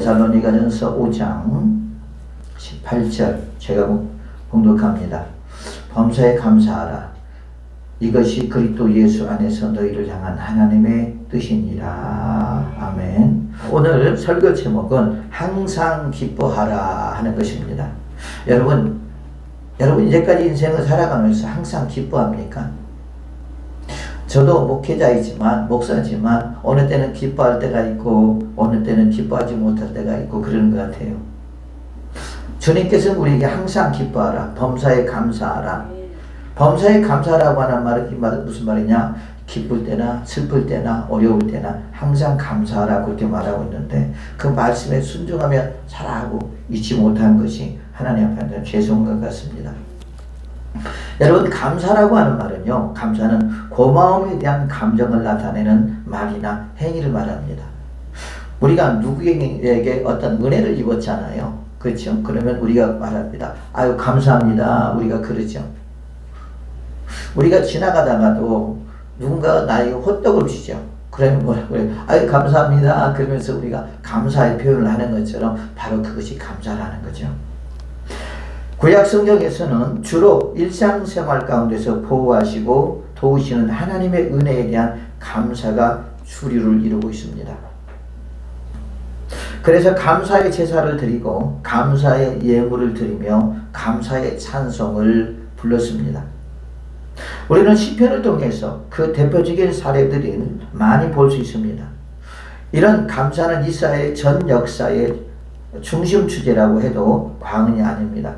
데살로니가전서 5장 18절 제가 봉독합니다. 범사에 감사하라. 이것이 그리스도 예수 안에서 너희를 향한 하나님의 뜻이니라. 아멘. 오늘 설교 제목은 항상 기뻐하라 하는 것입니다. 여러분 이제까지 인생을 살아가면서 항상 기뻐합니까? 저도 목사지만 어느 때는 기뻐할 때가 있고 어느 때는 기뻐하지 못할 때가 있고 그러는 것 같아요. 주님께서는 우리에게 항상 기뻐하라. 범사에 감사하라. 범사에 감사하라고 하는 말은 무슨 말이냐? 기쁠 때나 슬플 때나 어려울 때나 항상 감사하라고 그렇게 말하고 있는데 그 말씀에 순종하며 살아가고 잊지 못한 것이 하나님 앞에 죄송한 것 같습니다. 여러분, 감사라고 하는 말은요, 감사는 고마움에 대한 감정을 나타내는 말이나 행위를 말합니다. 우리가 누구에게 어떤 은혜를 입었잖아요. 그렇죠? 그러면 우리가 말합니다. 아유 감사합니다. 우리가 그러죠. 우리가 지나가다가도 누군가가 나에게 호떡을 주죠. 그러면 뭐라고 해요? 아유 감사합니다. 그러면서 우리가 감사의 표현을 하는 것처럼 바로 그것이 감사라는 거죠. 구약 성경에서는 주로 일상생활 가운데서 보호하시고 도우시는 하나님의 은혜에 대한 감사가 주류를 이루고 있습니다. 그래서 감사의 제사를 드리고 감사의 예물을 드리며 감사의 찬송을 불렀습니다. 우리는 시편을 통해서 그 대표적인 사례들을 많이 볼 수 있습니다. 이런 감사는 이스라엘 전 역사의 중심 주제라고 해도 과언이 아닙니다.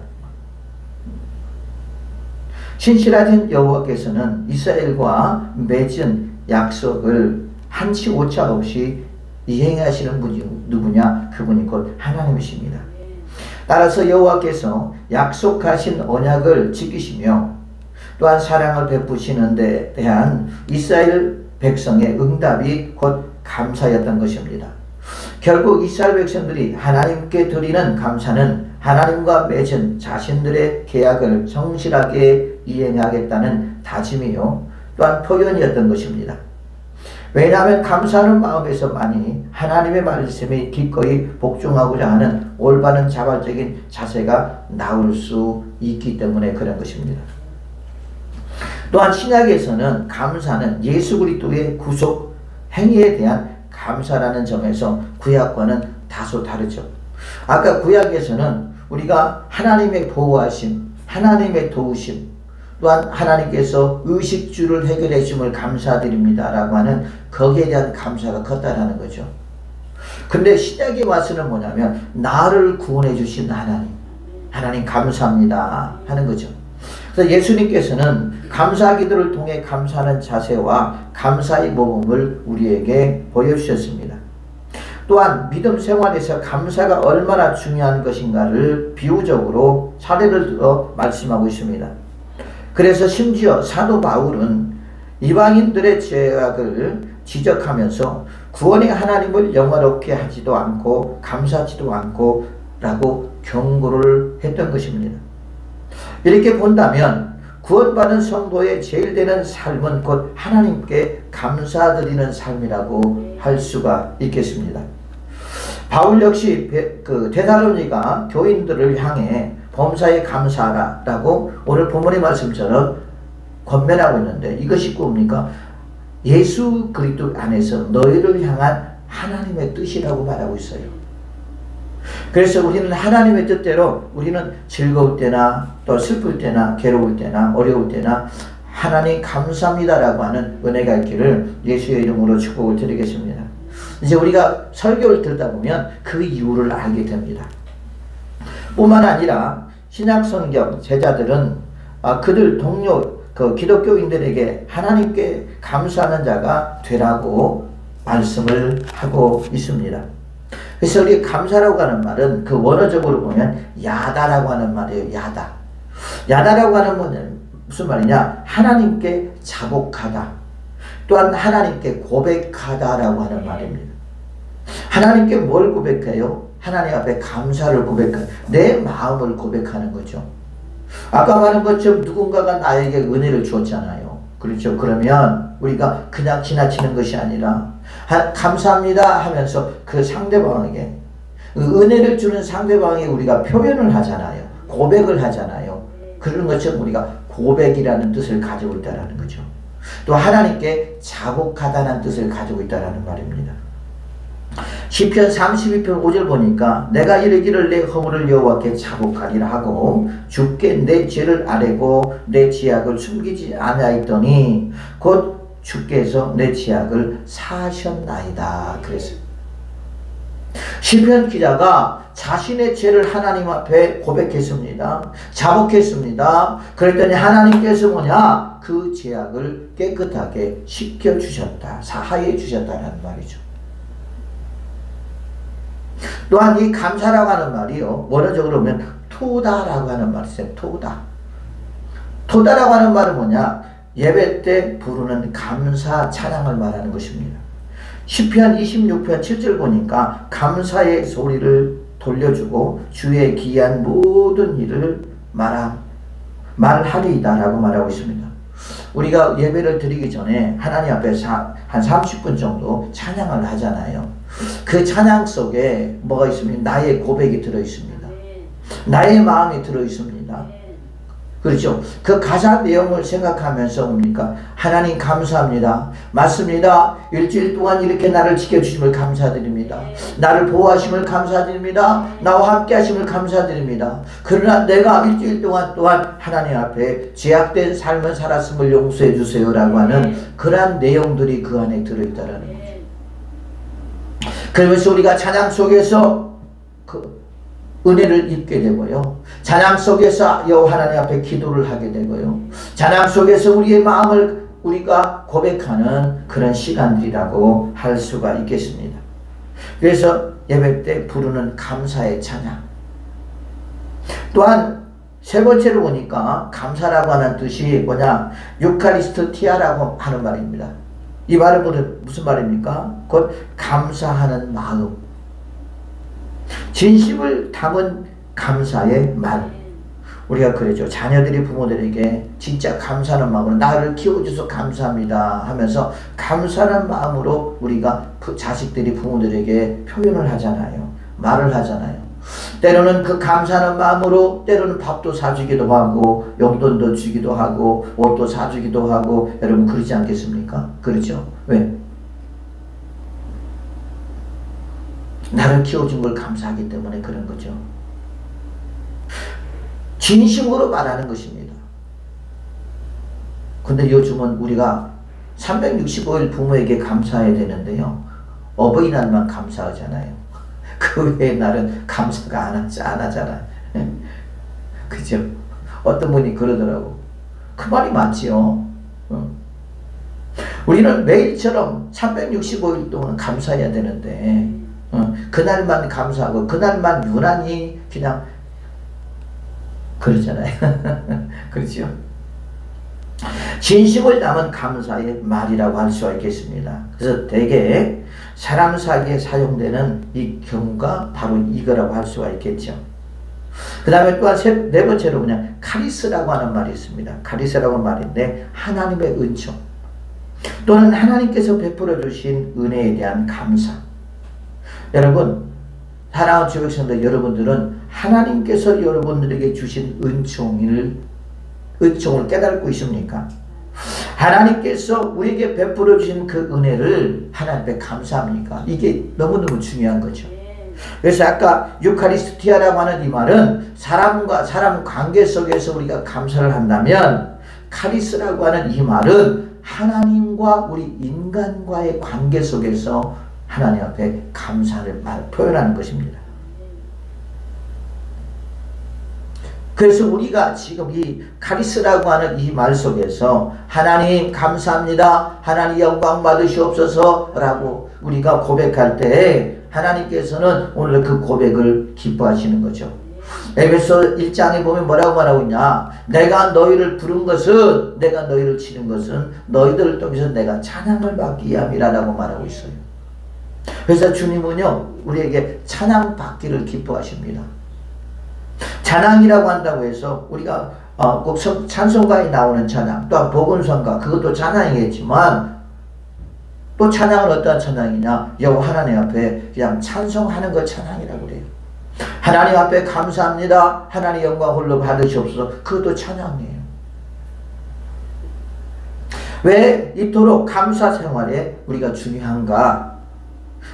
신실하신 여호와께서는 이스라엘과 맺은 약속을 한치 오차 없이 이행하시는 분이 누구냐? 그분이 곧 하나님이십니다. 따라서 여호와께서 약속하신 언약을 지키시며 또한 사랑을 베푸시는 데 대한 이스라엘 백성의 응답이 곧 감사였던 것입니다. 결국 이스라엘 백성들이 하나님께 드리는 감사는 하나님과 맺은 자신들의 계약을 성실하게 이행하겠다는 다짐이요 또한 표현이었던 것입니다. 왜냐하면 감사하는 마음에서만이 하나님의 말씀에 기꺼이 복종하고자 하는 올바른 자발적인 자세가 나올 수 있기 때문에 그런 것입니다. 또한 신약에서는 감사는 예수 그리스도의 구속 행위에 대한 감사라는 점에서 구약과는 다소 다르죠. 아까 구약에서는 우리가 하나님의 보호하심, 하나님의 도우심, 또한 하나님께서 의식주를 해결해 주심을 감사드립니다 라고 하는 거기에 대한 감사가 컸다라는 거죠. 근데 신약에 와서는 뭐냐면 나를 구원해 주신 하나님 감사합니다 하는 거죠. 그래서 예수님께서는 감사 기도를 통해 감사하는 자세와 감사의 모범을 우리에게 보여주셨습니다. 또한 믿음 생활에서 감사가 얼마나 중요한 것인가를 비유적으로 사례를 들어 말씀하고 있습니다. 그래서 심지어 사도 바울은 이방인들의 죄악을 지적하면서 구원의 하나님을 영화롭게 하지도 않고 감사하지도 않고 라고 경고를 했던 것입니다. 이렇게 본다면 구원받은 성도의 제일 되는 삶은 곧 하나님께 감사드리는 삶이라고 할 수가 있겠습니다. 바울 역시 데살로니가 교인들을 향해 범사에 감사하라 라고 오늘 본문의 말씀처럼 권면하고 있는데 이것이 뭡니까? 예수 그리스도 안에서 너희를 향한 하나님의 뜻이라고 말하고 있어요. 그래서 우리는 하나님의 뜻대로 우리는 즐거울 때나 또 슬플 때나 괴로울 때나 어려울 때나 하나님 감사합니다 라고 하는 은혜가 있기를 예수의 이름으로 축복을 드리겠습니다. 이제 우리가 설교를 듣다 보면 그 이유를 알게 됩니다. 뿐만 아니라 신약성경 제자들은 그들 동료 기독교인들에게 하나님께 감사하는 자가 되라고 말씀을 하고 있습니다. 그래서 우리 감사라고 하는 말은 그 원어적으로 보면 야다라고 하는 말이에요. 야다라고 하는 말은 무슨 말이냐? 하나님께 자복하다. 또한 하나님께 고백하다라고 하는 말입니다. 하나님께 뭘 고백해요? 하나님 앞에 감사를 고백하는, 내 마음을 고백하는 거죠. 아까 말한 것처럼 누군가가 나에게 은혜를 주었잖아요. 그렇죠. 그러면 우리가 그냥 지나치는 것이 아니라 감사합니다 하면서 그 상대방에게 은혜를 주는 상대방에 우리가 표현을 하잖아요. 고백을 하잖아요. 그런 것처럼 우리가 고백이라는 뜻을 가지고 있다는 거죠. 또 하나님께 자복하다는 뜻을 가지고 있다는 말입니다. 시편 32편 5절 보니까 내가 이르기를 내 허물을 여호와께 자복하리라 하고 주께 내 죄를 아뢰고 내 죄악을 숨기지 아니하였더니 곧 주께서 내 죄악을 사하셨나이다. 그랬어요. 시편 기자가 자신의 죄를 하나님 앞에 고백했습니다. 자복했습니다. 그랬더니 하나님께서 뭐냐? 그 죄악을 깨끗하게 씻겨주셨다. 사하해 주셨다는 말이죠. 또한 이 감사라고 하는 말이요. 원어적으로 보면 토다라고 하는 말이 있어요. 토다. 토다라고 하는 말은 뭐냐? 예배 때 부르는 감사 찬양을 말하는 것입니다. 시편 26편 7절 보니까 감사의 소리를 돌려주고 주의 기이한 모든 일을 말하리이다 라고 말하고 있습니다. 우리가 예배를 드리기 전에 하나님 앞에서 한 30분 정도 찬양을 하잖아요. 그 찬양 속에 뭐가 있습니까? 나의 고백이 들어있습니다. 나의 마음이 들어있습니다. 그렇죠? 그 가사 내용을 생각하면서 뭡니까? 하나님 감사합니다. 맞습니다. 일주일 동안 이렇게 나를 지켜주심을 감사드립니다. 나를 보호하심을 감사드립니다. 나와 함께 하심을 감사드립니다. 그러나 내가 일주일 동안 또한 하나님 앞에 죄악된 삶을 살았음을 용서해 주세요 라고 하는 그러한 내용들이 그 안에 들어있다는 거죠. 그러면서 우리가 찬양 속에서 은혜를 입게 되고요. 찬양 속에서 여호와 하나님 앞에 기도를 하게 되고요. 찬양 속에서 우리의 마음을 우리가 고백하는 그런 시간들이라고 할 수가 있겠습니다. 그래서 예배 때 부르는 감사의 찬양. 또한 세 번째로 보니까 감사라고 하는 뜻이 뭐냐? 유카리스티아라고 하는 말입니다. 이 말은 무슨 말입니까? 곧 감사하는 마음. 진심을 담은 감사의 말. 우리가 그러죠. 자녀들이 부모들에게 진짜 감사하는 마음으로 나를 키워줘서 감사합니다 하면서 감사하는 마음으로 우리가 자식들이 부모들에게 표현을 하잖아요. 말을 하잖아요. 때로는 그 감사하는 마음으로 때로는 밥도 사주기도 하고 용돈도 주기도 하고 옷도 사주기도 하고 여러분 그러지 않겠습니까? 그렇죠? 왜? 나를 키워준 걸 감사하기 때문에 그런 거죠. 진심으로 말하는 것입니다. 근데 요즘은 우리가 365일 부모에게 감사해야 되는데요. 어버이날만 감사하잖아요. 그 외의 날은 감사가 안 하잖아요. 그죠? 어떤 분이 그러더라고. 그 말이 맞지요. 우리는 매일처럼 365일 동안 감사해야 되는데 그날만 감사하고 그날만 유난히 그냥 그러잖아요. 그렇죠? 진심을 담은 감사의 말이라고 할 수가 있겠습니다. 그래서 대개 사람 사이에 사용되는 이 경우가 바로 이거라고 할 수가 있겠죠. 그 다음에 또한 네 번째로 그냥 카리스라고 하는 말이 있습니다. 카리스라고 하는 말인데 하나님의 은총 또는 하나님께서 베풀어 주신 은혜에 대한 감사. 여러분 사랑하는 주백성들 여러분들은 하나님께서 여러분들에게 주신 은총을 깨닫고 있습니까? 하나님께서 우리에게 베풀어 주신 그 은혜를 하나님께 감사합니까? 이게 너무너무 중요한 거죠. 그래서 아까 유카리스티아라고 하는 이 말은 사람과 사람 관계 속에서 우리가 감사를 한다면 카리스라고 하는 이 말은 하나님과 우리 인간과의 관계 속에서 하나님 앞에 감사를 표현하는 것입니다. 그래서 우리가 지금 이 카리스라고 하는 이 말 속에서 하나님 감사합니다. 하나님 영광 받으시옵소서 라고 우리가 고백할 때 하나님께서는 오늘 그 고백을 기뻐하시는 거죠. 에베소 1장에 보면 뭐라고 말하고 있냐? 내가 너희를 부른 것은 내가 너희를 치는 것은 너희들을 통해서 내가 찬양을 받기 위함이라고 말하고 있어요. 그래서 주님은요 우리에게 찬양 받기를 기뻐하십니다. 찬양이라고 한다고 해서 우리가 꼭 찬송가에 나오는 찬양 또한 복음성가 그것도 찬양이겠지만 또 찬양은 어떠한 찬양이냐? 여호와 하나님 앞에 그냥 찬송하는 걸 찬양이라고 그래요. 하나님 앞에 감사합니다. 하나님 영광 홀로 받으시옵소서. 그것도 찬양이에요. 왜 이토록 감사 생활에 우리가 중요한가?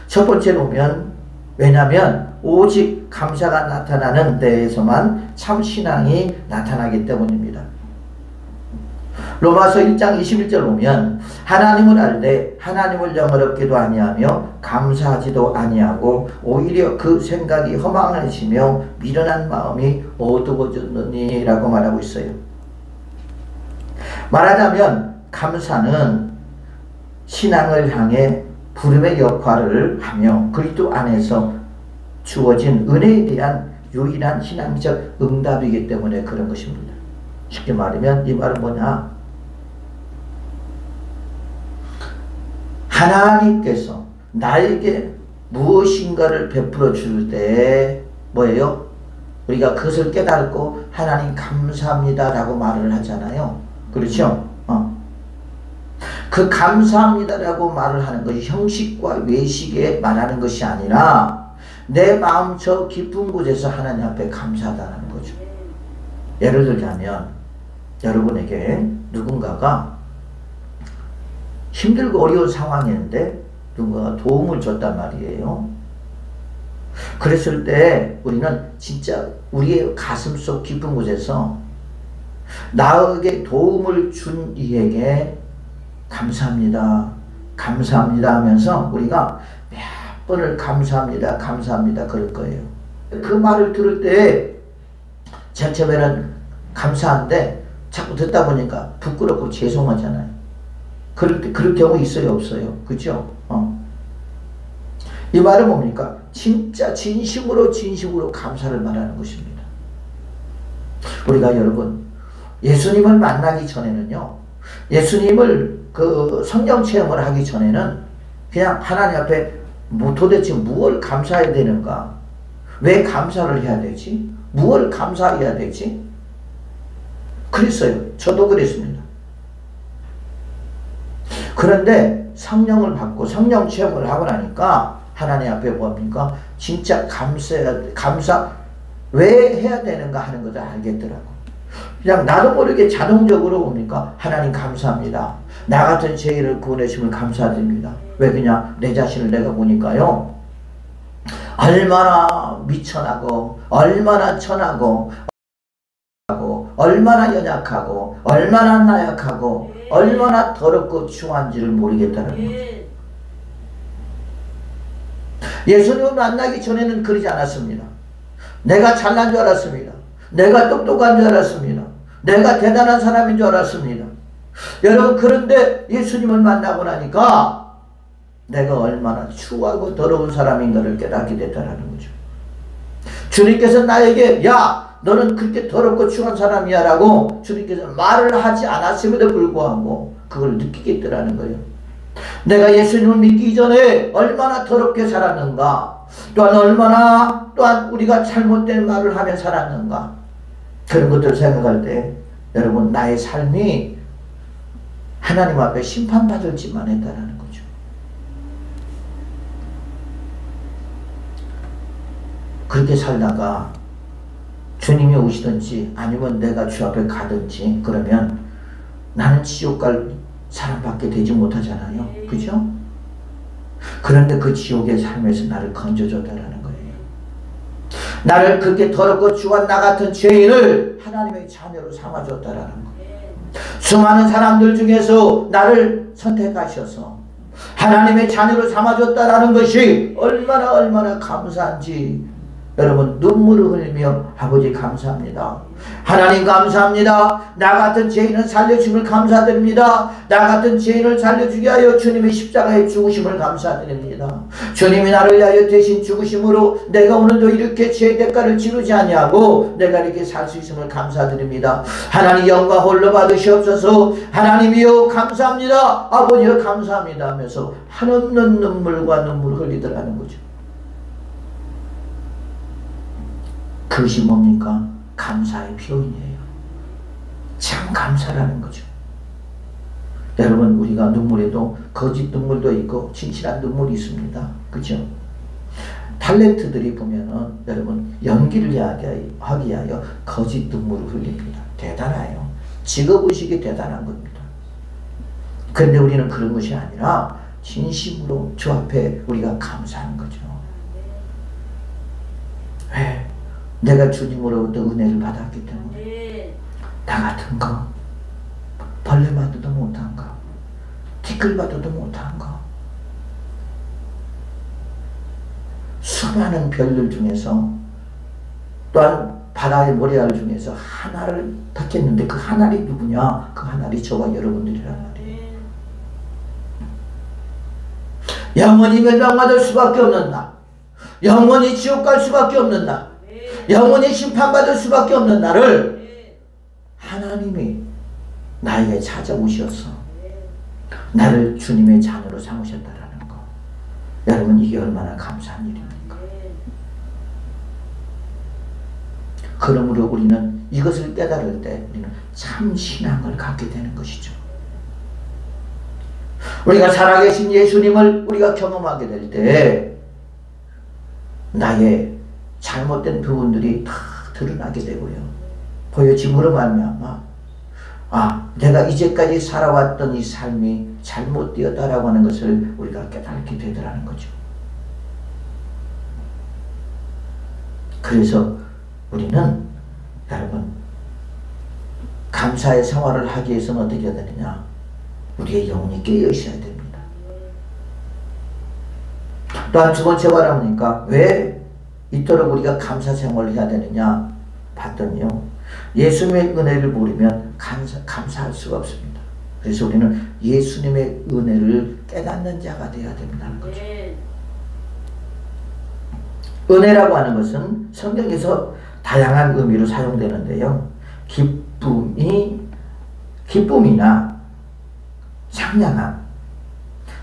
첫 번째로 보면, 왜냐하면 오직 감사가 나타나는 데에서만 참 신앙이 나타나기 때문입니다. 로마서 1장 21절 보면 하나님을 알되 하나님을 영어롭게도 아니하며 감사하지도 아니하고 오히려 그 생각이 허망해지며 미련한 마음이 어두워졌느니 라고 말하고 있어요. 말하자면 감사는 신앙을 향해 부름의 역할을 하며 그리스도 안에서 주어진 은혜에 대한 유일한 신앙적 응답이기 때문에 그런 것입니다. 쉽게 말하면 이 말은 뭐냐? 하나님께서 나에게 무엇인가를 베풀어 줄 때 뭐예요? 우리가 그것을 깨닫고 하나님 감사합니다 라고 말을 하잖아요. 그렇죠? 그 감사합니다 라고 말을 하는 것이 형식과 외식에 말하는 것이 아니라 내 마음 저 깊은 곳에서 하나님 앞에 감사하다는 거죠. 예를 들자면 여러분에게 누군가가 힘들고 어려운 상황이었는데 누군가가 도움을 줬단 말이에요. 그랬을 때 우리는 진짜 우리의 가슴속 깊은 곳에서 나에게 도움을 준 이에게 감사합니다. 감사합니다 하면서 우리가 몇 번을 감사합니다. 감사합니다. 그럴 거예요. 그 말을 들을 때 제일 처음에는 감사한데 자꾸 듣다 보니까 부끄럽고 죄송하잖아요. 그럴 경우 있어요? 없어요? 그죠? 이 말은 뭡니까? 진짜 진심으로 감사를 말하는 것입니다. 우리가 여러분 예수님을 만나기 전에는요, 예수님을 그 성령 체험을 하기 전에는 그냥 하나님 앞에 도대체 무엇을 감사해야 되는가? 왜 감사를 해야 되지? 무엇을 감사해야 되지? 그랬어요. 저도 그랬습니다. 그런데 성령을 받고 성령 체험을 하고 나니까 하나님 앞에 뭡니까? 진짜 감사 왜 해야 되는가 하는 것을 알겠더라고. 그냥 나도 모르게 자동적으로 뭡니까? 하나님 감사합니다. 나 같은 죄인을 구원해 주심을 감사드립니다. 왜 그냥 내 자신을 내가 보니까요, 얼마나 미천하고 얼마나 천하고 얼마나 연약하고 얼마나 나약하고 얼마나 더럽고 추한지를 모르겠다는 거죠. 예수님을 만나기 전에는 그러지 않았습니다. 내가 잘난 줄 알았습니다. 내가 똑똑한 줄 알았습니다. 내가 대단한 사람인 줄 알았습니다. 여러분, 그런데 예수님을 만나고 나니까 내가 얼마나 추하고 더러운 사람인가를 깨닫게 됐다는 거죠. 주님께서 나에게 야, 너는 그렇게 더럽고 추한 사람이야 라고 주님께서 말을 하지 않았음에도 불구하고 그걸 느끼겠더라는 거예요. 내가 예수님을 믿기 전에 얼마나 더럽게 살았는가, 또한 얼마나 우리가 잘못된 말을 하며 살았는가, 그런 것들을 생각할 때 여러분, 나의 삶이 하나님 앞에 심판받을지만 했다는 거죠. 그렇게 살다가 주님이 오시든지 아니면 내가 주 앞에 가든지 그러면 나는 지옥 갈 사람밖에 되지 못하잖아요. 그죠? 그런데 그 지옥의 삶에서 나를 건져줬다라는 거예요. 나를 그렇게 더럽고 추한 나 같은 죄인을 하나님의 자녀로 삼아줬다라는 거예요. 수많은 사람들 중에서 나를 선택하셔서 하나님의 자녀로 삼아줬다라는 것이 얼마나 감사한지 여러분, 눈물을 흘리며 아버지 감사합니다. 하나님 감사합니다. 나 같은 죄인을 살려주심을 감사드립니다. 나 같은 죄인을 살려주게 하여 주님의 십자가에 죽으심을 감사드립니다. 주님이 나를 위하여 대신 죽으심으로 내가 오늘도 이렇게 죄의 대가를 치르지 아니하고 내가 이렇게 살 수 있음을 감사드립니다. 하나님 영광 홀로 받으시옵소서. 하나님이여 감사합니다. 아버지여 감사합니다 하면서 한없는 눈물을 흘리더라는 거죠. 그것이 뭡니까? 감사의 표현이에요. 참 감사라는 거죠. 여러분, 우리가 눈물에도 거짓 눈물도 있고 진실한 눈물이 있습니다. 그죠? 탤런트들이 보면은 여러분 연기를 하기 위하여 거짓 눈물을 흘립니다. 대단해요. 직업의식이 대단한 겁니다. 그런데 우리는 그런 것이 아니라 진심으로 주 앞에 우리가 감사하는 거죠. 왜? 내가 주님으로부터 은혜를 받았기 때문에 나 같은 거 벌레 맞아도 못한 거 티끌 맞아도 못한 거 수많은 별들 중에서 또한 바다의 모래알 중에서 하나를 택했는데 그 하나이 누구냐? 그 하나이 저와 여러분들이란 말이에요. 영원히 멸망받을 수밖에 없는 나, 영원히 지옥 갈 수밖에 없는 나, 영원히 심판받을 수밖에 없는 나를 하나님이 나에게 찾아오셔서 나를 주님의 자녀로 삼으셨다라는 거. 여러분 이게 얼마나 감사한 일입니까? 그러므로 우리는 이것을 깨달을 때 우리는 참 신앙을 갖게 되는 것이죠. 우리가 살아계신 예수님을 우리가 경험하게 될 때 나의 잘못된 부분들이 다 드러나게 되고요. 보여짐으로 말미암아 내가 이제까지 살아왔던 이 삶이 잘못되었다라고 하는 것을 우리가 깨닫게 되더라는 거죠. 그래서 우리는 여러분 감사의 생활을 하기 위해서는 어떻게 해야 되느냐? 우리의 영혼이 깨어 있어야 됩니다. 또한 두 번째 바라보니까 왜 이토록 우리가 감사 생활을 해야 되느냐 봤더니요, 예수님의 은혜를 모르면 감사할 수가 없습니다. 그래서 우리는 예수님의 은혜를 깨닫는 자가 되어야 된다는 거죠. 은혜라고 하는 것은 성경에서 다양한 의미로 사용되는데요, 기쁨이나 상냥함,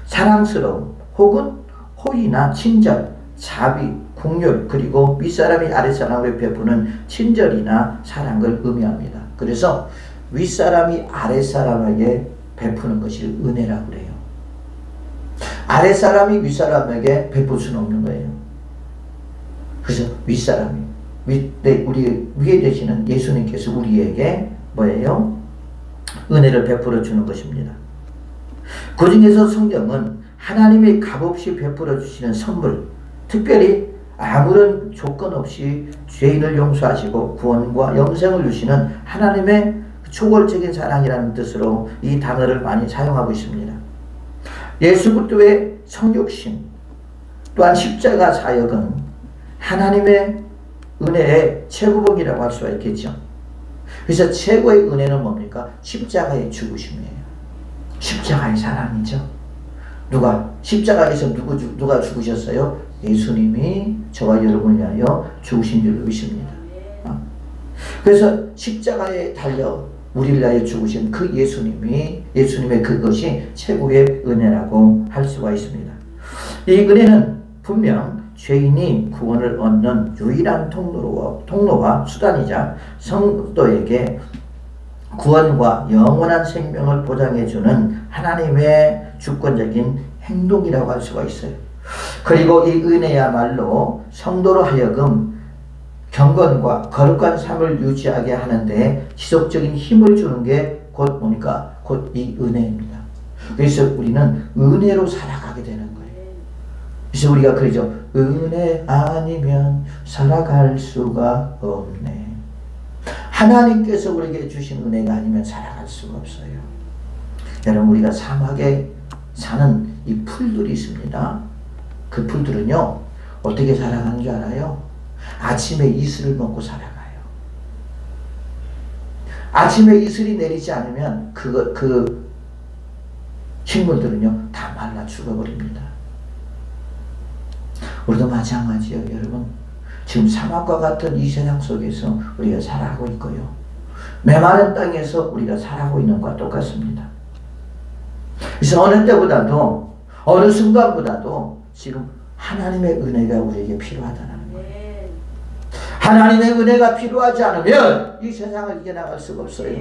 사랑스러움, 혹은 호의나 친절, 자비, 긍휼, 그리고 윗사람이 아랫사람에게 베푸는 친절이나 사랑을 의미합니다. 그래서 윗사람이 아랫사람에게 베푸는 것이 은혜라고 그래요. 아랫사람이 윗사람에게 베풀 수는 없는 거예요. 그래서 윗사람이 우리 위에 되시는 예수님께서 우리에게 뭐예요? 은혜를 베풀어 주는 것입니다. 그 중에서 성경은 하나님이 값없이 베풀어 주시는 선물, 특별히 아무런 조건 없이 죄인을 용서하시고 구원과 영생을 주시는 하나님의 초월적인 사랑이라는 뜻으로 이 단어를 많이 사용하고 있습니다. 예수 그리스도의 성육신 또한 십자가 사역은 하나님의 은혜의 최고봉이라고 할 수가 있겠죠. 그래서 최고의 은혜는 뭡니까? 십자가의 죽으심이에요. 십자가의 사랑이죠. 십자가에서 누가 죽으셨어요? 예수님이 저와 여러분을 위하여 죽으신 줄 믿습니다. 그래서 십자가에 달려 우리를 위하여 죽으신 그 예수님의 그것이 최고의 은혜라고 할 수가 있습니다. 이 은혜는 분명 죄인이 구원을 얻는 유일한 통로와 수단이자 성도에게 구원과 영원한 생명을 보장해주는 하나님의 주권적인 행동이라고 할 수가 있어요. 그리고 이 은혜야말로 성도로 하여금 경건과 거룩한 삶을 유지하게 하는데 지속적인 힘을 주는 게 곧 뭡니까? 곧 이 은혜입니다. 그래서 우리는 은혜로 살아가게 되는 거예요. 그래서 우리가 그러죠. 은혜 아니면 살아갈 수가 없네. 하나님께서 우리에게 주신 은혜가 아니면 살아갈 수가 없어요. 여러분, 우리가 사막에 사는 이 풀들이 있습니다. 그 풀들은요, 어떻게 살아가는 줄 알아요? 아침에 이슬을 먹고 살아가요. 아침에 이슬이 내리지 않으면 그 식물들은요, 다 말라 죽어버립니다. 우리도 마찬가지예요, 여러분. 지금 사막과 같은 이 세상 속에서 우리가 살아가고 있고요. 메마른 땅에서 우리가 살아가고 있는 것과 똑같습니다. 그래서 어느 때보다도, 어느 순간보다도 지금 하나님의 은혜가 우리에게 필요하다는 거예요. 하나님의 은혜가 필요하지 않으면 이 세상을 이겨나갈 수가 없어요.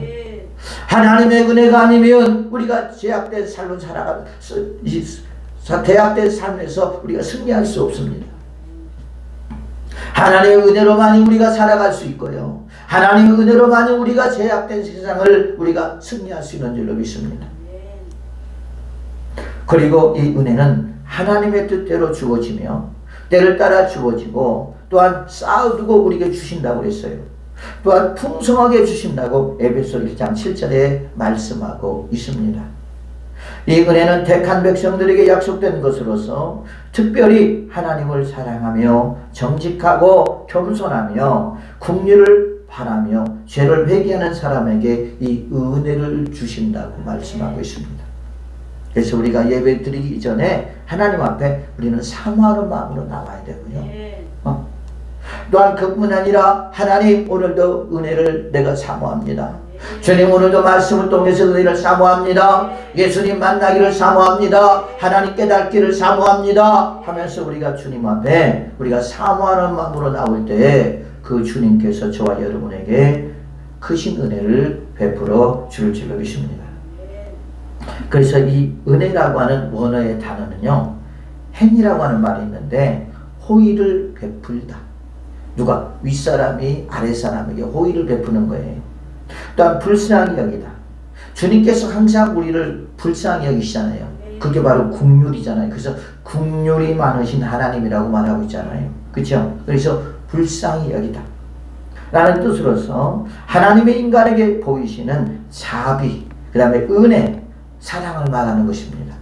하나님의 은혜가 아니면 우리가 제약된 삶을 살아가는, 대약된 삶에서 우리가 승리할 수 없습니다. 하나님의 은혜로만이 우리가 살아갈 수 있고요. 하나님의 은혜로만이 우리가 제약된 세상을 우리가 승리할 수 있는 줄로 믿습니다. 그리고 이 은혜는 하나님의 뜻대로 주어지며 때를 따라 주어지고 또한 쌓아두고 우리에게 주신다고 그랬어요. 또한 풍성하게 주신다고 에베소 1장 7절에 말씀하고 있습니다. 이 은혜는 택한 백성들에게 약속된 것으로서 특별히 하나님을 사랑하며 정직하고 겸손하며 긍휼을 바라며 죄를 회개하는 사람에게 이 은혜를 주신다고 말씀하고 있습니다. 그래서 우리가 예배 드리기 전에 하나님 앞에 우리는 사모하는 마음으로 나와야 되고요. 또한 그뿐 아니라 하나님 오늘도 은혜를 내가 사모합니다. 주님 오늘도 말씀을 통해서 은혜를 사모합니다. 예수님 만나기를 사모합니다. 하나님 깨닫기를 사모합니다 하면서 우리가 주님 앞에 우리가 사모하는 마음으로 나올 때 그 주님께서 저와 여러분에게 크신 은혜를 베풀어 줄 줄로 믿습니다. 그래서 이 은혜라고 하는 원어의 단어는요, 행이라고 하는 말이 있는데 호의를 베풀다. 누가? 윗사람이 아랫사람에게 호의를 베푸는 거예요. 또한 불쌍히 여기다. 주님께서 항상 우리를 불쌍히 여기시잖아요. 그게 바로 긍휼이잖아요. 그래서 긍휼이 많으신 하나님이라고 말하고 있잖아요. 그렇죠? 그래서 불쌍히 여기다 라는 뜻으로서 하나님의 인간에게 보이시는 자비, 그 다음에 은혜, 사랑을 말하는 것입니다.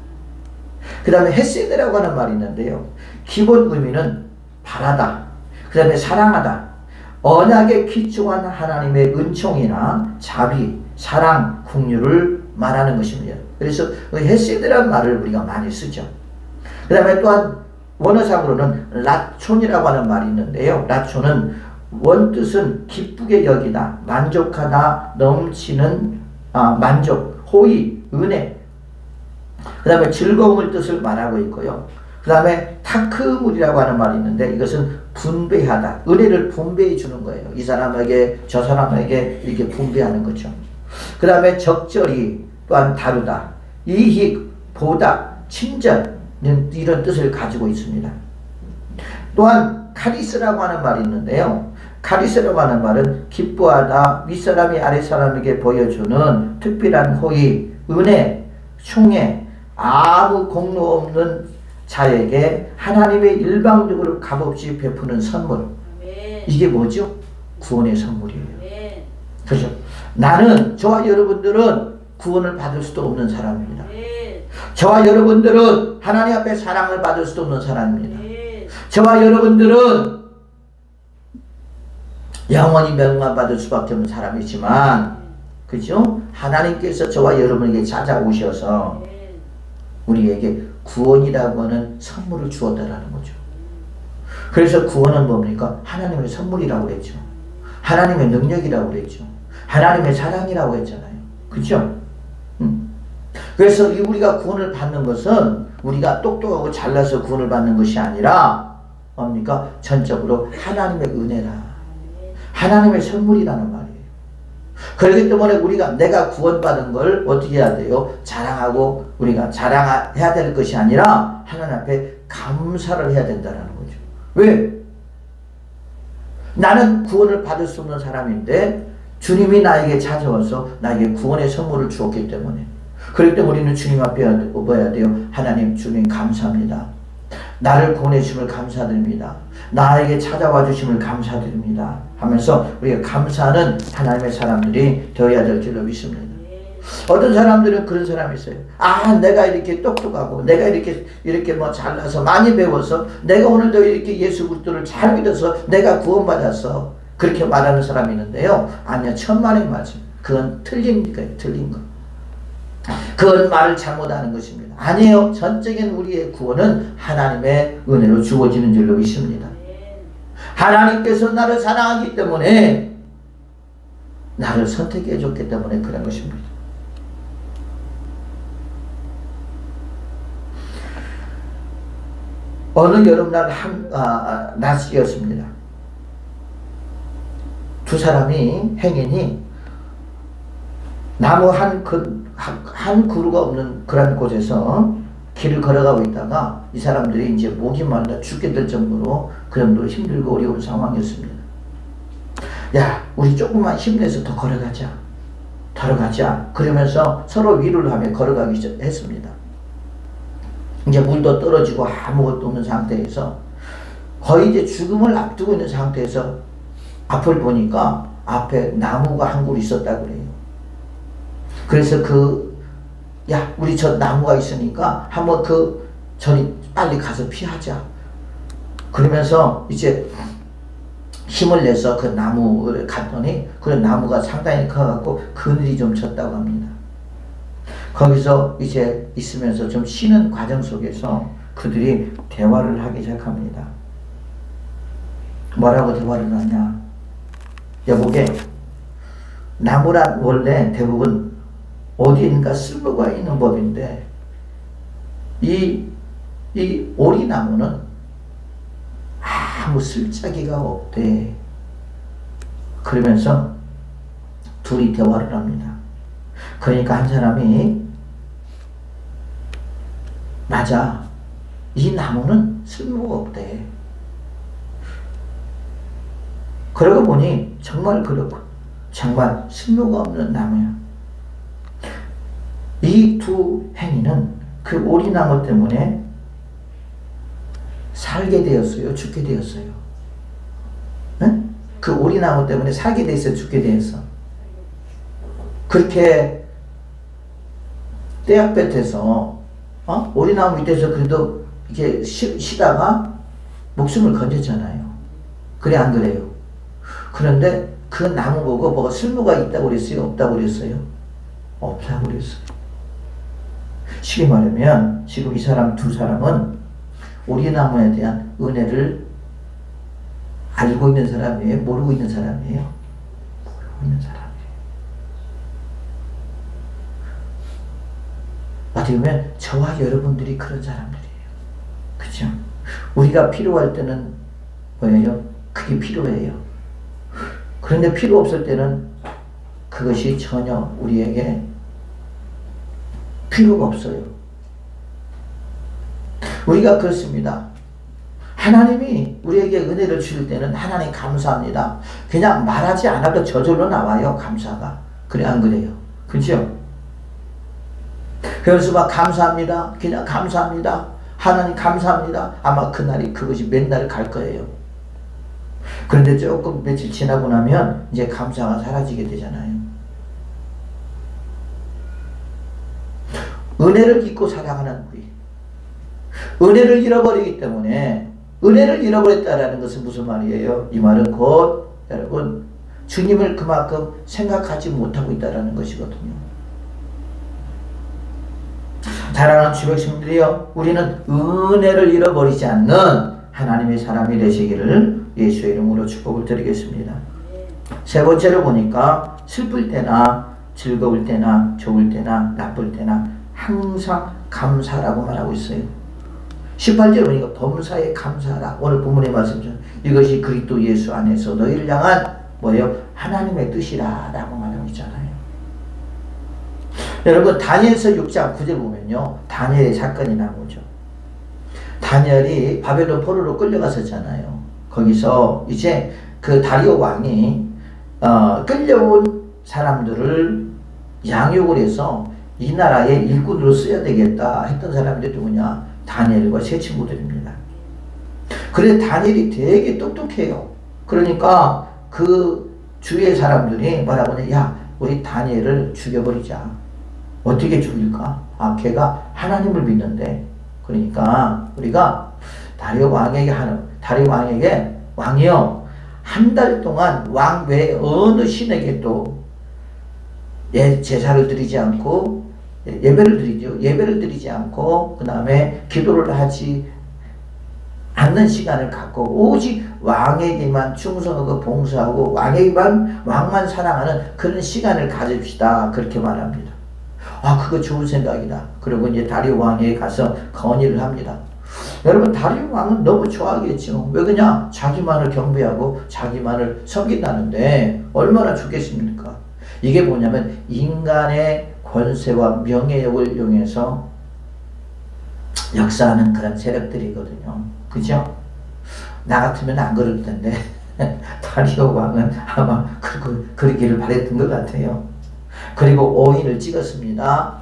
그 다음에 헤세드라고 하는 말이 있는데요, 기본 의미는 바라다, 그 다음에 사랑하다, 언약에 기초한 하나님의 은총이나 자비, 사랑, 긍휼을 말하는 것입니다. 그래서 헤세드라는 말을 우리가 많이 쓰죠. 그 다음에 또한 원어상으로는 라촌이라고 하는 말이 있는데요, 라촌은 원뜻은 기쁘게 여기다, 만족하다, 넘치는 만족, 호의, 은혜, 그 다음에 즐거움을 뜻을 말하고 있고요. 그 다음에 타크물이라고 하는 말이 있는데 이것은 분배하다, 은혜를 분배해 주는 거예요. 이 사람에게 저 사람에게 이렇게 분배하는 거죠. 그 다음에 적절히, 또한 다루다, 이익, 보다, 친절, 이런 뜻을 가지고 있습니다. 또한 카리스라고 하는 말이 있는데요, 카리스라고 하는 말은 기뻐하다, 윗사람이 아랫사람에게 보여주는 특별한 호의, 은혜, 총애, 아무 공로 없는 자에게 하나님의 일방적으로 값없이 베푸는 선물. 이게 뭐죠? 구원의 선물이에요. 그렇죠? 나는, 저와 여러분들은 구원을 받을 수도 없는 사람입니다. 저와 여러분들은 하나님 앞에 사랑을 받을 수도 없는 사람입니다. 저와 여러분들은 영원히 멸망받을 수밖에 없는 사람이지만, 그죠? 하나님께서 저와 여러분에게 찾아오셔서 우리에게 구원이라고 하는 선물을 주었다라는 거죠. 그래서 구원은 뭡니까? 하나님의 선물이라고 그랬죠. 하나님의 능력이라고 그랬죠. 하나님의 사랑이라고 했잖아요. 그죠? 그래서 우리가 구원을 받는 것은 우리가 똑똑하고 잘나서 구원을 받는 것이 아니라 뭡니까? 전적으로 하나님의 은혜라, 하나님의 선물이라는 말이에요. 그렇기 때문에 우리가 내가 구원받은 걸 어떻게 해야 돼요? 자랑하고 우리가 자랑해야 될 것이 아니라 하나님 앞에 감사를 해야 된다는 거죠. 왜? 나는 구원을 받을 수 없는 사람인데 주님이 나에게 찾아와서 나에게 구원의 선물을 주었기 때문에, 그렇기 때문에 우리는 주님 앞에 뭐야 돼요? 하나님, 주님 감사합니다. 나를 구원해 주심을 감사드립니다. 나에게 찾아와 주심을 감사드립니다 하면서 우리가 감사하는 하나님의 사람들이 되어야 될 줄로 믿습니다. 어떤 사람들은 그런 사람이 있어요. 내가 이렇게 똑똑하고 내가 이렇게 뭐 잘나서 많이 배워서 내가 오늘도 이렇게 예수 그리스도를 잘 믿어서 내가 구원받았어, 그렇게 말하는 사람이 있는데요, 아니요, 천만의 말씀. 그건 틀린 거예요. 틀린 거. 그건 말을 잘못하는 것입니다. 아니에요. 전적인 우리의 구원은 하나님의 은혜로 주어지는 줄로 믿습니다. 하나님께서 나를 사랑하기 때문에 나를 선택해 줬기 때문에 그런 것입니다. 어느 여름날 낮이었습니다. 두 사람이, 행인이 나무 한 그루가 없는 그런 곳에서 길을 걸어가고 있다가 이 사람들이 이제 목이 말라 죽게 될 정도로 그 정도로 힘들고 어려운 상황이었습니다. 야, 우리 조금만 힘내서 더 걸어가자. 걸어가자. 그러면서 서로 위로를 하며 걸어가기 했습니다. 이제 물도 떨어지고 아무것도 없는 상태에서 거의 이제 죽음을 앞두고 있는 상태에서 앞을 보니까 앞에 나무가 한 그루 있었다고 그래요. 그래서 야, 우리 저 나무가 있으니까 한번 저리 빨리 가서 피하자. 그러면서 이제 힘을 내서 그 나무를 갔더니 그 나무가 상당히 커갖고 그늘이 좀 졌다고 합니다. 거기서 이제 있으면서 좀 쉬는 과정 속에서 그들이 대화를 하기 시작합니다. 뭐라고 대화를 하냐? 여보게, 나무란 원래 대부분 어디인가 쓸모가 있는 법인데 이 오리나무는 아무 쓸짜기가 없대. 그러면서 둘이 대화를 합니다. 그러니까 한 사람이 맞아, 이 나무는 쓸모가 없대. 그러고 보니 정말 그렇고 정말 쓸모가 없는 나무야. 이 두 행위는 그 오리나무 때문에 살게 되었어요? 죽게 되었어요? 네? 그 오리나무 때문에 살게 되었어요? 죽게 되었어? 그렇게 떼약볕에서 오리나무 밑에서 그래도 이렇게 쉬다가 목숨을 건졌잖아요. 그래 안 그래요? 그런데 그 나무 보고 뭐가 쓸모가 있다고 그랬어요? 없다고 그랬어요? 없다고 그랬어요. 쉽게 말하면 지금 이 사람 두 사람은 오리나무에 대한 은혜를 알고 있는 사람이에요? 모르고 있는 사람이에요? 모르고 있는 사람이에요. 어떻게 보면 저와 여러분들이 그런 사람들이에요. 그죠? 우리가 필요할 때는 뭐예요? 그게 필요해요. 그런데 필요 없을 때는 그것이 전혀 우리에게 필요가 없어요. 우리가 그렇습니다. 하나님이 우리에게 은혜를 주실 때는 하나님 감사합니다. 그냥 말하지 않아도 저절로 나와요. 감사가. 그래 안 그래요? 그죠? 그래서 막 감사합니다. 그냥 감사합니다. 하나님 감사합니다. 아마 그날이 그것이 맨날 갈 거예요. 그런데 조금 며칠 지나고 나면 이제 감사가 사라지게 되잖아요. 은혜를 잊고 살아가는 우리. 은혜를 잃어버리기 때문에 은혜를 잃어버렸다라는 것은 무슨 말이에요? 이 말은 곧 여러분 주님을 그만큼 생각하지 못하고 있다는 것이거든요. 사랑하는 주백성들이여, 우리는 은혜를 잃어버리지 않는 하나님의 사람이 되시기를 예수의 이름으로 축복을 드리겠습니다. 세 번째로 보니까 슬플 때나 즐거울 때나 좋을 때나 나쁠 때나 항상 감사라고 말하고 있어요. 18절 보니까 범사에 감사하라. 오늘 본문의 말씀처럼 이것이 그리스도 예수 안에서 너희를 향한 뭐예요? 하나님의 뜻이라 라고 말하고 있잖아요. 여러분 다니엘서 6장 9절 보면요, 다니엘의 사건이 나오죠. 다니엘이 바벨론 포로로 끌려갔었잖아요. 거기서 이제 그 다리오 왕이 끌려온 사람들을 양육을 해서 이 나라의 일꾼으로 써야 되겠다 했던 사람들이 누구냐? 다니엘과 세 친구들입니다. 그런데 다니엘이 되게 똑똑해요. 그러니까 그 주위의 사람들이 뭐라고 하냐? 야, 우리 다니엘을 죽여버리자. 어떻게 죽일까? 아, 걔가 하나님을 믿는데. 그러니까 우리가 다리오 왕에게 왕이요, 한 달 동안 왕 외에 어느 신에게도 제사를 드리지 않고 예배를 드리지 않고 그 다음에 기도를 하지 않는 시간을 갖고 오직 왕에게만 충성하고 봉사하고 왕만 사랑하는 그런 시간을 가집시다. 그렇게 말합니다. 아, 그거 좋은 생각이다. 그리고 이제 다리오 왕에게 가서 건의를 합니다. 여러분 다리오 왕은 너무 좋아하겠죠. 왜 그냥 자기만을 경배하고 자기만을 섬긴다는데 얼마나 좋겠습니까? 이게 뭐냐면 인간의 권세와 명예욕을 이용해서 역사하는 그런 세력들이거든요. 그죠? 나 같으면 안 그럴 텐데 다리오 왕은 아마 그러기를 바랬던 것 같아요. 그리고 오인을 찍었습니다.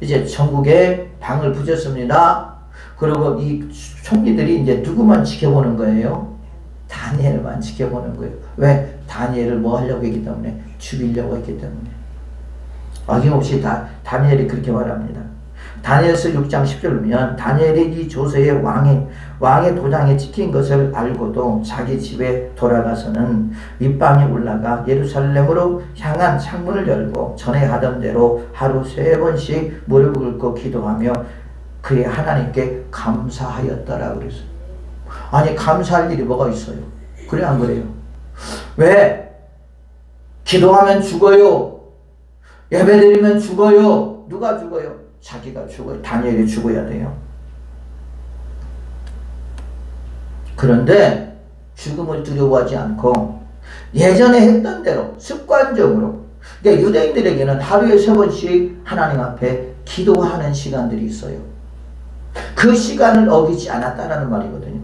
이제 전국에 방을 붙였습니다. 그리고 이 총리들이 이제 누구만 지켜보는 거예요? 다니엘만 지켜보는 거예요. 왜? 다니엘을 뭐 하려고 했기 때문에, 죽이려고 했기 때문에. 어김없이 다니엘이 그렇게 말합니다. 다니엘서 6장 10절 보면 다니엘이 이 조서의 왕의 도장에 찍힌 것을 알고도 자기 집에 돌아가서는 밑방에 올라가 예루살렘으로 향한 창문을 열고 전에 하던 대로 하루 3번씩 무릎을 꿇고 기도하며 그의 하나님께 감사하였더라 그랬어요. 아니 감사할 일이 뭐가 있어요? 그래 안 그래요? 왜? 기도하면 죽어요. 예배드리면 죽어요. 누가 죽어요? 자기가 죽어요. 다니엘이 죽어야 돼요. 그런데 죽음을 두려워하지 않고 예전에 했던 대로 습관적으로, 그러니까 유대인들에게는 하루에 3번씩 하나님 앞에 기도하는 시간들이 있어요. 그 시간을 어기지 않았다는 말이거든요.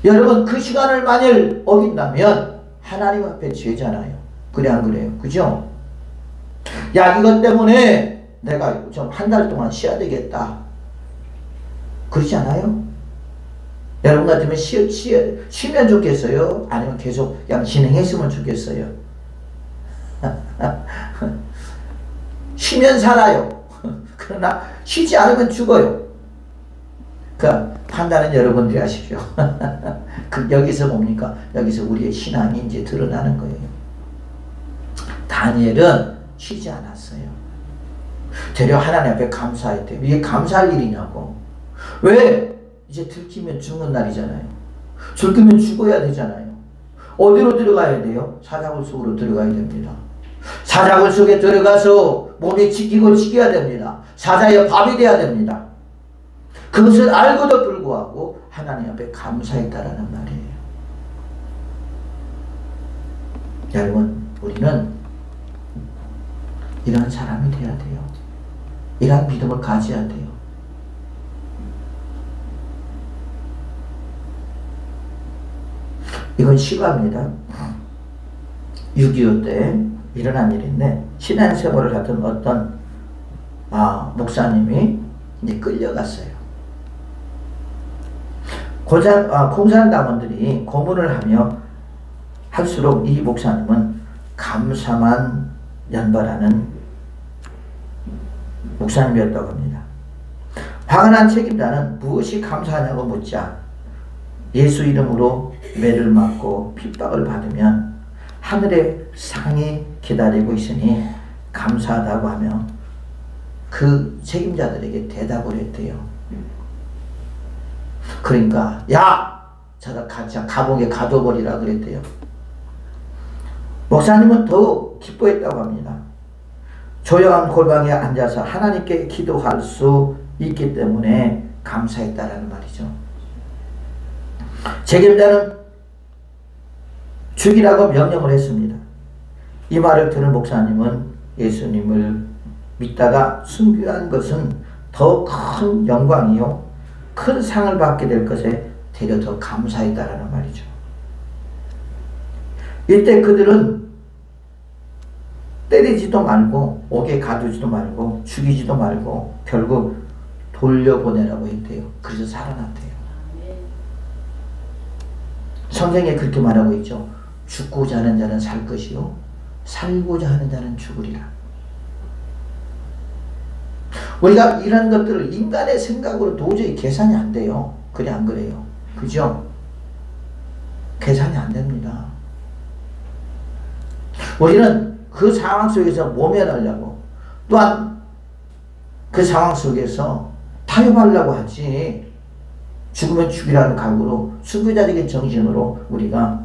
여러분 그 시간을 만일 어긴다면 하나님 앞에 죄잖아요. 그래 안 그래요? 그죠? 야 이것 때문에 내가 좀 한 달 동안 쉬어야 되겠다. 그러지 않아요? 여러분 같으면 쉬면 좋겠어요? 아니면 계속 그냥 진행했으면 좋겠어요? 쉬면 살아요. 그러나 쉬지 않으면 죽어요. 그 판단은 여러분들이 하십시오. 여기서 뭡니까? 여기서 우리의 신앙이 이제 드러나는 거예요. 다니엘은 쉬지 않았어요. 되려 하나님 앞에 감사했대요. 이게 감사할 일이냐고. 왜? 이제 들키면 죽는 날이잖아요. 들키면 죽어야 되잖아요. 어디로 들어가야 돼요? 사자굴 속으로 들어가야 됩니다. 사자굴 속에 들어가서 몸이 지켜야 됩니다. 사자의 밥이 돼야 됩니다. 그것을 알고도 불구하고 하나님 앞에 감사했다라는 말이에요. 여러분 우리는 이런 사람이 돼야 돼요. 이런 믿음을 가져야 돼요. 이건 실화입니다. 6.25 때 일어난 일인데 신앙생활을 하던 어떤 목사님이 이제 끌려갔어요. 공산당원들이 고문을 하며 할수록 이 목사님은 감사만 연발하는 목사님이었다고 합니다. 화가 난 책임자는 무엇이 감사하냐고 묻자 예수 이름으로 매를 맞고 핍박을 받으면 하늘의 상이 기다리고 있으니 감사하다고 하며 그 책임자들에게 대답을 했대요. 그러니까 야! 저다 감옥에 가둬버리라 그랬대요. 목사님은 더욱 기뻐했다고 합니다. 조용한 골방에 앉아서 하나님께 기도할 수 있기 때문에 감사했다라는 말이죠. 책임자는 죽이라고 명령을 했습니다. 이 말을 들은 목사님은 예수님을 믿다가 순교한 것은 더 큰 영광이요 큰 상을 받게 될 것에 되려 더 감사했다라는 말이죠. 이때 그들은 때리지도 말고 옥에 가두지도 말고 죽이지도 말고 결국 돌려보내라고 했대요. 그래서 살아났대요. 성경에 그렇게 말하고 있죠. 죽고자 하는 자는 살 것이요 살고자 하는 자는 죽으리라. 우리가 이런 것들을 인간의 생각으로 도저히 계산이 안 돼요. 그래 안 그래요? 그죠? 계산이 안 됩니다. 우리는 그 상황 속에서 모면하려고 또한 그 상황 속에서 타협하려고 하지 죽으면 죽이라는 각오로 순교자적인 정신으로 우리가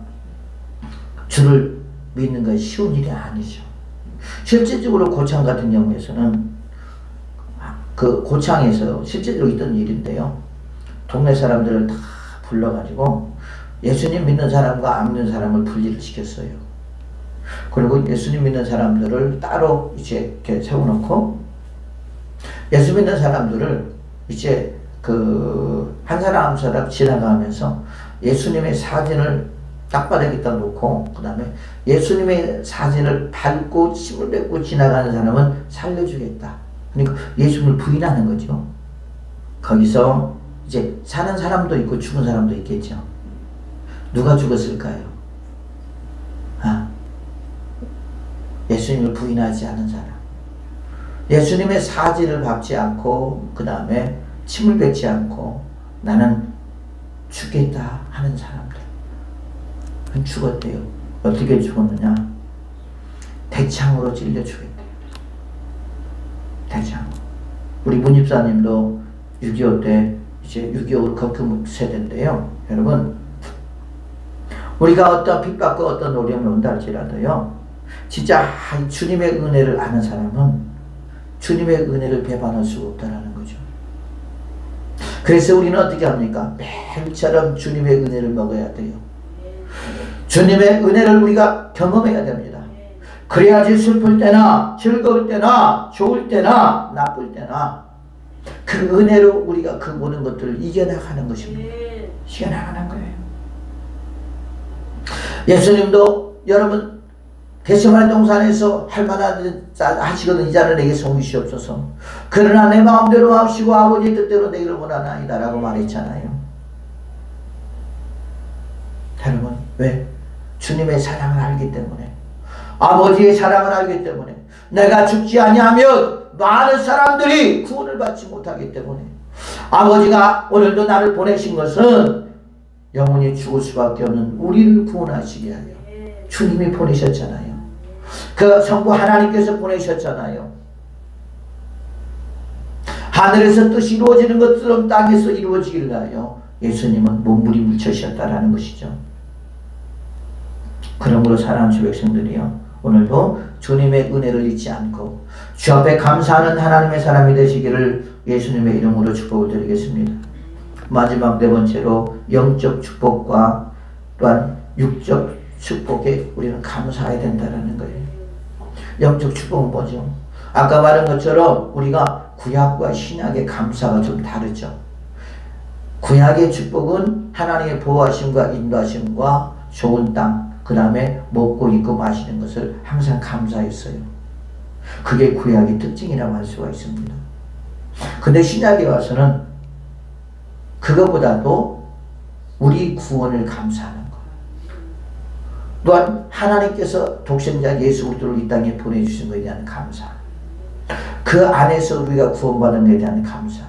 주를 믿는 것이 쉬운 일이 아니죠. 실제적으로 고창 같은 경우에서는 그 고창에서 실제적으로 있던 일인데요. 동네 사람들을 다 불러가지고 예수님 믿는 사람과 안 믿는 사람을 분리를 시켰어요. 그리고 예수님 믿는 사람들을 따로 이제 이렇게 세워놓고 예수 믿는 사람들을 이제 한 사람 한 사람 지나가면서 예수님의 사진을 땅바닥에다 놓고 그 다음에 예수님의 사진을 밟고 침을 뱉고 지나가는 사람은 살려주겠다. 그러니까 예수님을 부인하는 거죠. 거기서 이제 사는 사람도 있고 죽은 사람도 있겠죠. 누가 죽었을까요? 예수님을 부인하지 않은 사람. 예수님의 사진을 밟지 않고 그 다음에 침을 뱉지 않고 나는 죽겠다 하는 사람들. 죽었대요. 어떻게 죽었느냐? 대창으로 찔려 죽였대요. 대창. 우리 문집사님도 6.25 때 이제 6.25 극혐 세대인데요. 여러분, 우리가 어떤 핍박과 어떤 어려움이 온다 할지라도요, 진짜 주님의 은혜를 아는 사람은 주님의 은혜를 배반할 수가 없다는 거죠. 그래서 우리는 어떻게 합니까? 매일처럼 주님의 은혜를 먹어야 돼요. 주님의 은혜를 우리가 경험해야 됩니다. 그래야지 슬플 때나 즐거울 때나 좋을 때나 나쁠 때나 그 은혜로 우리가 그 모든 것들을 이겨나가는 것입니다. 이겨나가는 거예요. 예수님도 여러분 겟세마네 동산에서 할 만한 하시거든 이 잔을 내게 성기시옵소서. 그러나 내 마음대로 하시고 아버지의 뜻대로 내기를 원하나이다 라고 말했잖아요. 여러분 왜? 주님의 사랑을 알기 때문에, 아버지의 사랑을 알기 때문에, 내가 죽지 아니하면 많은 사람들이 구원을 받지 못하기 때문에, 아버지가 오늘도 나를 보내신 것은 영원히 죽을 수밖에 없는 우리를 구원하시게 하여 주님이 보내셨잖아요. 그 성부 하나님께서 보내셨잖아요. 하늘에서 뜻이 이루어지는 것처럼 땅에서 이루어지기를 위하여 예수님은 몸부림을 쳤다라는 것이죠. 그러므로 사랑하는 주 백성들이요, 오늘도 주님의 은혜를 잊지 않고 주 앞에 감사하는 하나님의 사람이 되시기를 예수님의 이름으로 축복을 드리겠습니다. 마지막 네 번째로 영적 축복과 또한 육적 축복에 우리는 감사해야 된다는 거예요. 영적 축복은 뭐죠? 아까 말한 것처럼 우리가 구약과 신약의 감사가 좀 다르죠. 구약의 축복은 하나님의 보호하심과 인도하심과 좋은 땅, 그 다음에 먹고 입고 마시는 것을 항상 감사했어요. 그게 구약의 특징이라고 할 수가 있습니다. 근데 신약에 와서는 그것보다도 우리 구원을 감사하는 것, 또한 하나님께서 독생자 예수 그리스도를 이 땅에 보내주신 것에 대한 감사, 그 안에서 우리가 구원받은 것에 대한 감사,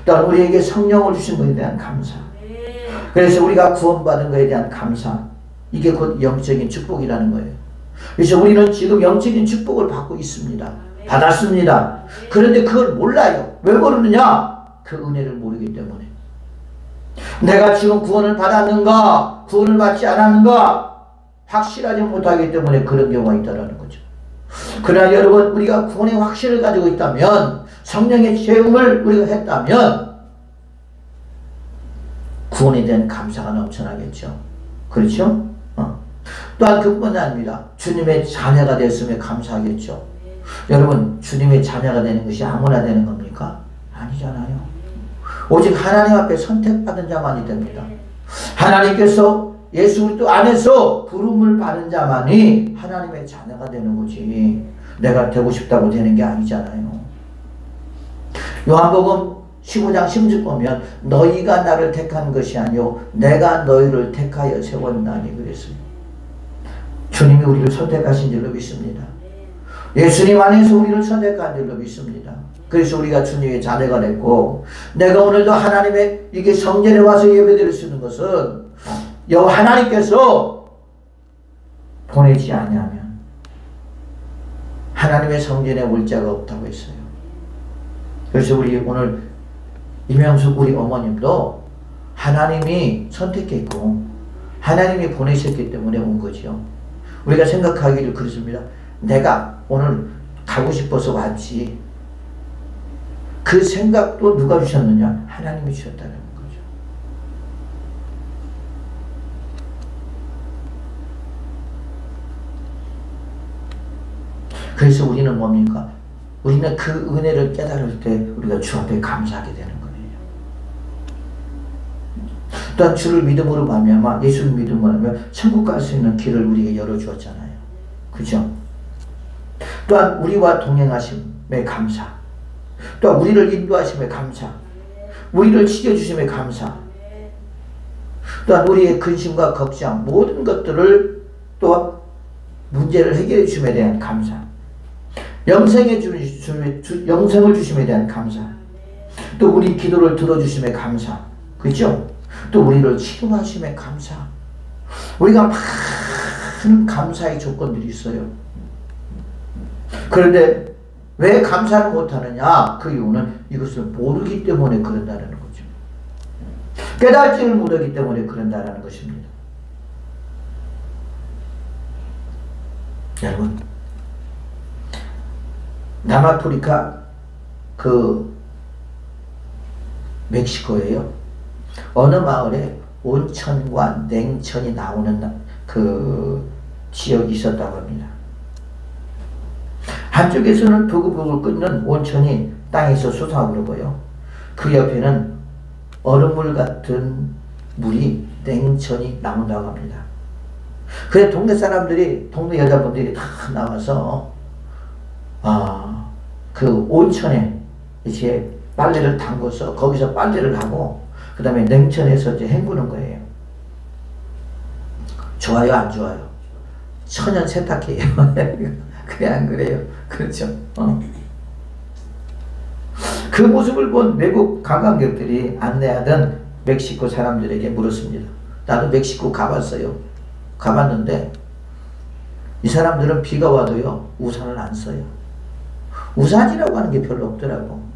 또한 우리에게 성령을 주신 것에 대한 감사, 그래서 우리가 구원받은 것에 대한 감사, 이게 곧 영적인 축복이라는 거예요. 그래서 우리는 지금 영적인 축복을 받고 있습니다. 받았습니다. 그런데 그걸 몰라요. 왜 모르느냐? 그 은혜를 모르기 때문에. 내가 지금 구원을 받았는가, 구원을 받지 않았는가 확실하지 못하기 때문에 그런 경우가 있다는 거죠. 그러나 여러분, 우리가 구원의 확신을 가지고 있다면, 성령의 체험을 우리가 했다면 구원에 대한 감사가 넘쳐나겠죠. 그렇죠? 또한 그뿐만 아닙니다. 주님의 자녀가 되었음에 감사하겠죠. 여러분, 주님의 자녀가 되는 것이 아무나 되는 겁니까? 아니잖아요. 오직 하나님 앞에 선택받은 자만이 됩니다. 하나님께서 예수 그리스도 안에서 부름을 받은 자만이 하나님의 자녀가 되는 거지, 내가 되고 싶다고 되는 게 아니잖아요. 요한복음 15장 16절 보면 너희가 나를 택한 것이 아니요 내가 너희를 택하여 세웠나니 그랬어요. 주님이 우리를 선택하신 줄로 믿습니다. 예수님 안에서 우리를 선택한 줄로 믿습니다. 그래서 우리가 주님의 자녀가 됐고, 내가 오늘도 하나님의 이게 성전에 와서 예배드릴 수 있는 것은 여호와 하나님께서 보내지 아니하면 하나님의 성전에 올 자가 없다고 했어요. 그래서 우리 오늘 이명숙 우리 어머님도 하나님이 선택했고 하나님이 보내셨기 때문에 온 거죠. 우리가 생각하기를 그렇습니다. 내가 오늘 가고 싶어서 왔지. 그 생각도 누가 주셨느냐? 하나님이 주셨다는 거죠. 그래서 우리는 뭡니까? 우리는 그 은혜를 깨달을 때 우리가 주 앞에 감사하게 되는 거예요. 또한 주를 믿음으로 말미암아 예수를 믿음으로 하면 천국 갈 수 있는 길을 우리에게 열어주었잖아요. 그죠? 또한 우리와 동행하심에 감사, 또한 우리를 인도하심에 감사, 우리를 지켜주심에 감사, 또한 우리의 근심과 걱정 모든 것들을 또 문제를 해결해 주심에 대한 감사, 영생을 주심에 대한 감사, 또 우리 기도를 들어주심에 감사, 그죠? 또 우리를 치료하심에 감사. 우리가 많은 감사의 조건들이 있어요. 그런데 왜 감사를 못하느냐? 그 이유는 이것을 모르기 때문에 그런다는 거죠. 깨닫지를 못하기 때문에 그런다는 것입니다. 여러분, 남아프리카 멕시코에요. 어느 마을에 온천과 냉천이 나오는 지역이 있었다고 합니다. 한쪽에서는 부글부글 끓는 온천이 땅에서 솟아오르고요. 그 옆에는 얼음물 같은 물이 냉천이 나온다고 합니다. 그래서 동네 여자분들이 다 나와서 그 온천에 이제 빨래를 담궈서 거기서 빨래를 하고 그 다음에 냉천에서 이제 헹구는 거예요. 좋아요, 안 좋아요? 천연 세탁기예요. 그래, 안 그래요? 그렇죠. 그 모습을 본 외국 관광객들이 안내하던 멕시코 사람들에게 물었습니다. 나도 멕시코 가봤어요. 가봤는데 이 사람들은 비가 와도요 우산을 안 써요. 우산이라고 하는 게 별로 없더라고.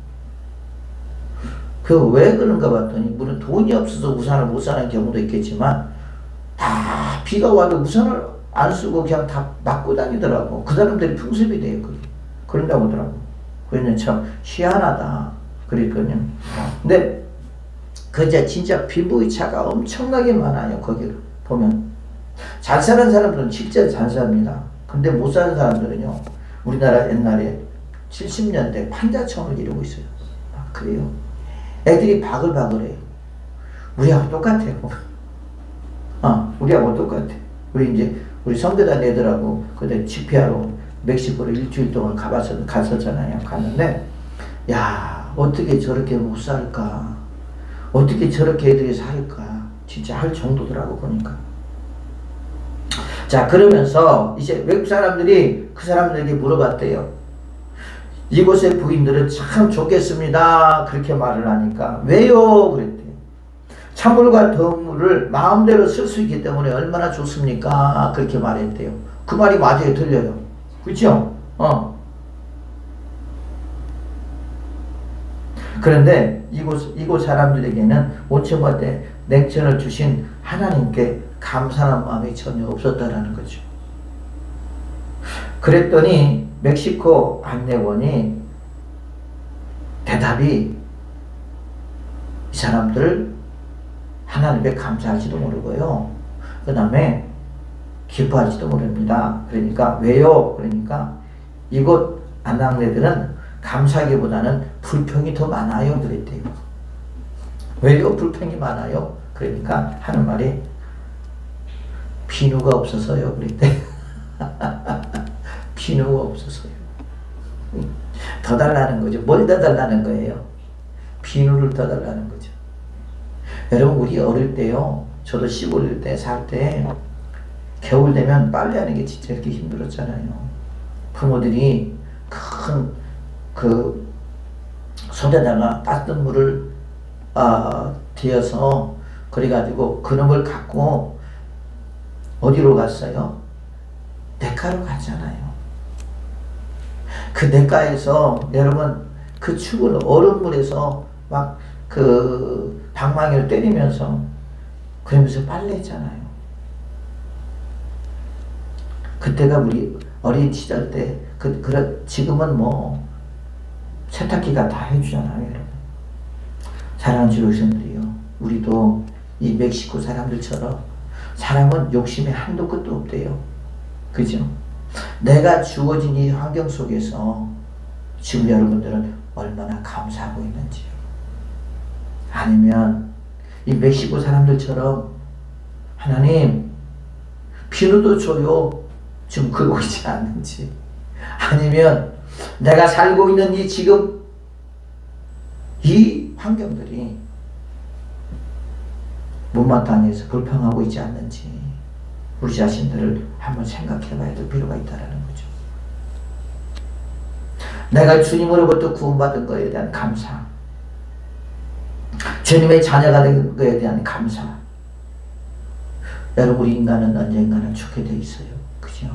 그 왜 그런가 봤더니 물론 돈이 없어서 우산을 못 사는 경우도 있겠지만 다 비가 와도 우산을 안 쓰고 그냥 다 맞고 다니더라고. 그 사람들이 풍습이 돼요. 그런다고 하더라고. 그러니 참 희한하다. 그랬거든요. 근데 그 진짜 피부의 차가 엄청나게 많아요. 거기를 보면. 잘 사는 사람들은 진짜 잘 삽니다. 근데 못 사는 사람들은요. 우리나라 옛날에 70년대 판자촌을 이루고 있어요. 그래요? 애들이 바글바글해요. 우리하고 똑같아요. 우리하고 똑같아. 우리 성대단 애들하고 그때 집회하러 멕시코를 일주일 동안 갔었잖아요. 갔는데, 야, 어떻게 저렇게 못 살까? 어떻게 저렇게 애들이 살까? 진짜 할 정도더라고, 보니까. 자, 그러면서 이제 외국 사람들이 그 사람들에게 물어봤대요. 이곳의 부인들은 참 좋겠습니다. 그렇게 말을 하니까. 왜요? 그랬대요. 찬물과 더운 물을 마음대로 쓸 수 있기 때문에 얼마나 좋습니까? 그렇게 말했대요. 그 말이 맞아요. 들려요. 그렇죠? 그런데 이곳 사람들에게는 온천과 냉천을 주신 하나님께 감사하는 마음이 전혀 없었다라는 거죠. 그랬더니 멕시코 안내원이 대답이 이 사람들 하나님께 감사할지도 모르고요. 그 다음에 기뻐할지도 모릅니다. 그러니까 왜요? 그러니까 이곳 안악내들은 감사하기보다는 불평이 더 많아요. 그랬대요. 왜요? 불평이 많아요? 그러니까 하는 말이 비누가 없어서요. 그랬대. 비누가 없어서요. 더 달라는 거죠. 뭘 더 달라는 거예요? 비누를 더 달라는 거죠. 여러분, 우리 어릴 때요. 저도 시골일 때 살 때 겨울 되면 빨래하는 게 진짜 이렇게 힘들었잖아요. 부모들이 큰 손에다가 따뜻한 물을 데워서 그래가지고 그놈을 갖고 어디로 갔어요? 냇가로 갔잖아요. 그 냇가에서 여러분 그 추운 얼음물에서 막 그 방망이를 때리면서 그러면서 빨래했잖아요. 그때가 우리 어린 시절 때 지금은 뭐 세탁기가 다 해주잖아요. 여러분. 사랑하는 주로생들이요. 우리도 이 멕시코 사람들처럼 사람은 욕심에 한도 끝도 없대요. 그죠? 내가 주어진 이 환경 속에서 지금 여러분들은 얼마나 감사하고 있는지요. 아니면 이 멕시코 사람들처럼 하나님 비누도 줘요. 지금 그러고 있지 않는지, 아니면 내가 살고 있는 이 지금 이 환경들이 못마땅해서 불평하고 있지 않는지 우리 자신들을 한번 생각해 봐야 될 필요가 있다는 거죠. 내가 주님으로부터 구원받은 것에 대한 감사, 주님의 자녀가 된 것에 대한 감사. 여러분, 우리 인간은 언젠가는 죽게 돼 있어요. 그죠?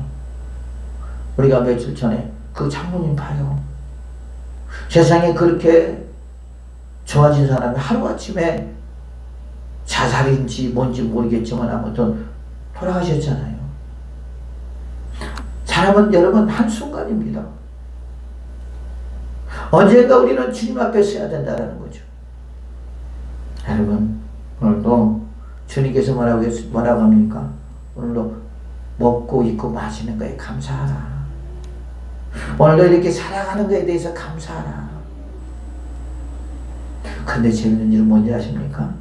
우리가 며칠 전에 그 장로님 봐요. 세상에 그렇게 좋아진 사람이 하루아침에 자살인지 뭔지 모르겠지만 아무튼 돌아가셨잖아요. 사람은 여러분 한순간입니다. 언젠가 우리는 주님 앞에 서야 된다는 거죠. 여러분, 오늘도 주님께서 뭐라고 합니까? 오늘도 먹고 입고 마시는 거에 감사하라. 오늘도 이렇게 살아가는 거에 대해서 감사하라. 근데 재밌는 일은 뭔지 아십니까?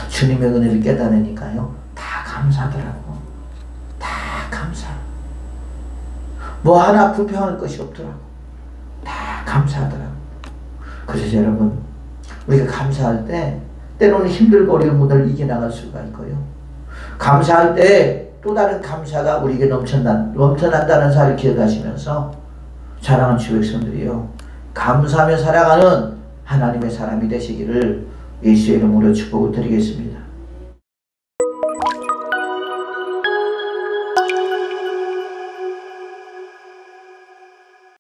주님의 은혜를 깨달으니까요, 다 감사하더라고. 다 감사. 뭐 하나 불평할 것이 없더라고. 다 감사하더라고. 그래서 여러분, 우리가 감사할 때 때로는 힘들고 어려움을 이겨나갈 수가 있고요. 감사할 때 또 다른 감사가 우리에게 넘쳐난다는 사실을 기억하시면서 사랑하는 주 백성들이요, 감사하며 살아가는 하나님의 사람이 되시기를 예수의 이름으로 축복을 드리겠습니다.